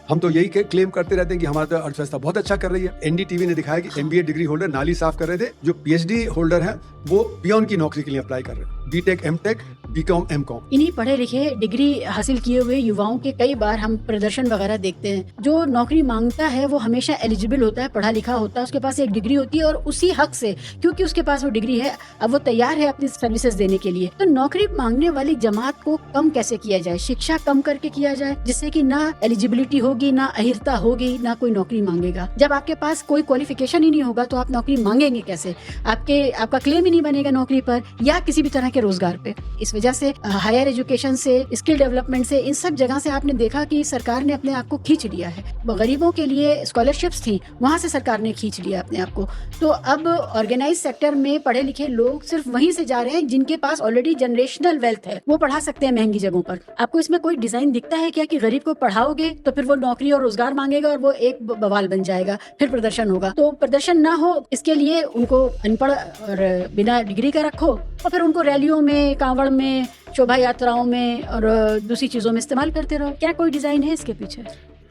हम तो यही क्लेम करते रहते हैं कि हमारा तो अर्थव्यवस्था बहुत अच्छा कर रही है। एनडीटीवी ने दिखाया कि एमबीए डिग्री होल्डर नाली साफ कर रहे थे, जो पीएचडी होल्डर हैं वो पियोन की नौकरी के लिए अप्लाई कर रहे हैं, बीटेक, एमटेक, बीकॉम, एमकॉम। इन्हीं पढ़े लिखे डिग्री हासिल किए हुए युवाओं के कई बार हम प्रदर्शन वगैरह देखते हैं। जो नौकरी मांगता है वो हमेशा एलिजिबल होता है, पढ़ा लिखा होता है, उसके पास एक डिग्री होती है और उसी हक से, क्योंकि उसके पास वो डिग्री है, अब वो तैयार है अपनी सर्विसेज देने के लिए। तो नौकरी मांगने वाली जमात को कम कैसे किया जाए? शिक्षा कम करके किया जाए, जिससे कि ना एलिजिबिलिटी होगी, ना अहिर्ता होगी, ना कोई नौकरी मांगेगा। जब आपके पास कोई क्वालिफिकेशन ही नहीं होगा तो आप नौकरी मांगेंगे कैसे? आपका क्लेम ही नहीं बनेगा नौकरी पर या किसी भी तरह के रोजगार पे। इस वजह से हायर एजुकेशन से, स्किल डेवलपमेंट से, इन सब जगह से आपने देखा कि सरकार ने अपने आप को खींच लिया है। गरीबों के लिए स्कॉलरशिप्स थी, वहां से सरकार ने खींच लिया अपने आप को। तो अब ऑर्गेनाइज सेक्टर में पढ़े लिखे लोग सिर्फ वहीं से जा रहे हैं जिनके पास ऑलरेडी जनरेशनल वेल्थ है, वो पढ़ा सकते हैं महंगी जगहों पर। आपको इसमें कोई डिजाइन दिखता है क्या कि गरीब को पढ़ाओगे तो फिर वो नौकरी और रोजगार मांगेगा और वो एक बवाल बन जाएगा, फिर प्रदर्शन होगा? तो प्रदर्शन ना हो इसके लिए उनको अनपढ़ और बिना डिग्री का रखो और फिर उनको रैलियों में, कांवड़ में, शोभा यात्राओं में और दूसरी चीजों में इस्तेमाल करते रहो। क्या कोई डिजाइन है इसके पीछे?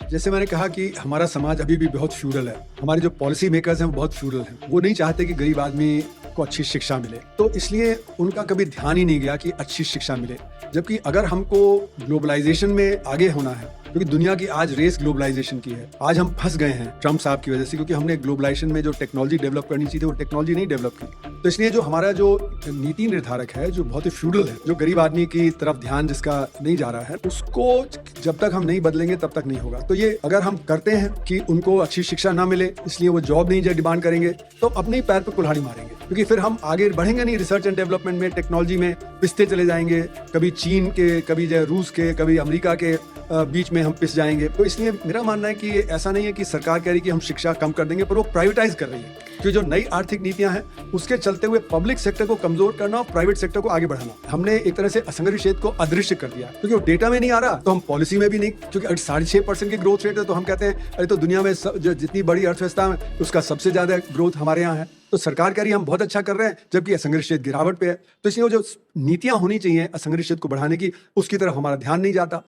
जैसे मैंने कहा कि हमारा समाज अभी भी बहुत फ्यूडल है, हमारे जो पॉलिसी मेकर्स हैं वो बहुत फ्यूडल हैं। वो नहीं चाहते कि गरीब आदमी को अच्छी शिक्षा मिले, तो इसलिए उनका कभी ध्यान ही नहीं गया कि अच्छी शिक्षा मिले। जबकि अगर हमको ग्लोबलाइजेशन में आगे होना है, क्योंकि दुनिया की आज रेस ग्लोबलाइजेशन की है, आज हम फंस गए हैं ट्रम्प साहब की वजह से, क्योंकि हमने ग्लोबलाइजेशन में जो टेक्नोलॉजी डेवलप करनी चाहिए वो टेक्नोलॉजी नहीं डेवलप की। तो इसलिए जो हमारा जो नीति निर्धारक है, जो बहुत ही फ्यूडल है, जो गरीब आदमी की तरफ ध्यान जिसका नहीं जा रहा है, उसको जब तक हम नहीं बदलेंगे तब तक नहीं होगा। तो ये अगर हम करते हैं कि उनको अच्छी शिक्षा ना मिले इसलिए वो जॉब नहीं डिमांड करेंगे, तो अपने ही पैर पर कुल्हाड़ी मारेंगे, क्योंकि फिर हम आगे बढ़ेंगे नहीं। रिसर्च एंड डेवलपमेंट में, टेक्नोलॉजी में पिसते चले जाएंगे, कभी चीन के, कभी रूस के, कभी अमेरिका के बीच में हम पिस जाएंगे। तो इसलिए मेरा मानना है कि ऐसा नहीं है कि सरकार कह रही कि हम शिक्षा कम कर देंगे, पर वो प्राइवेटाइज कर रही है। कि जो नई आर्थिक नीतियां हैं उसके चलते हुए पब्लिक सेक्टर को कमजोर करना और प्राइवेट सेक्टर को आगे बढ़ाना। हमने एक तरह से असंगठित क्षेत्र को अदृश्य कर दिया, क्योंकि वो डेटा में नहीं आ रहा तो हम पॉलिसी में भी नहीं। क्योंकि अगर 6.5% की ग्रोथ रेट है तो हम कहते हैं अरे तो दुनिया में जो जितनी बड़ी अर्थव्यवस्था है उसका सबसे ज्यादा ग्रोथ हमारे यहाँ है। तो सरकार कह रही है हम बहुत अच्छा कर रहे हैं, जबकि असंगठित क्षेत्र गिरावट पे है। तो इसलिए जो नीतियां होनी चाहिए असंगठित क्षेत्र को बढ़ाने की, उसकी तरफ हमारा ध्यान नहीं जाता।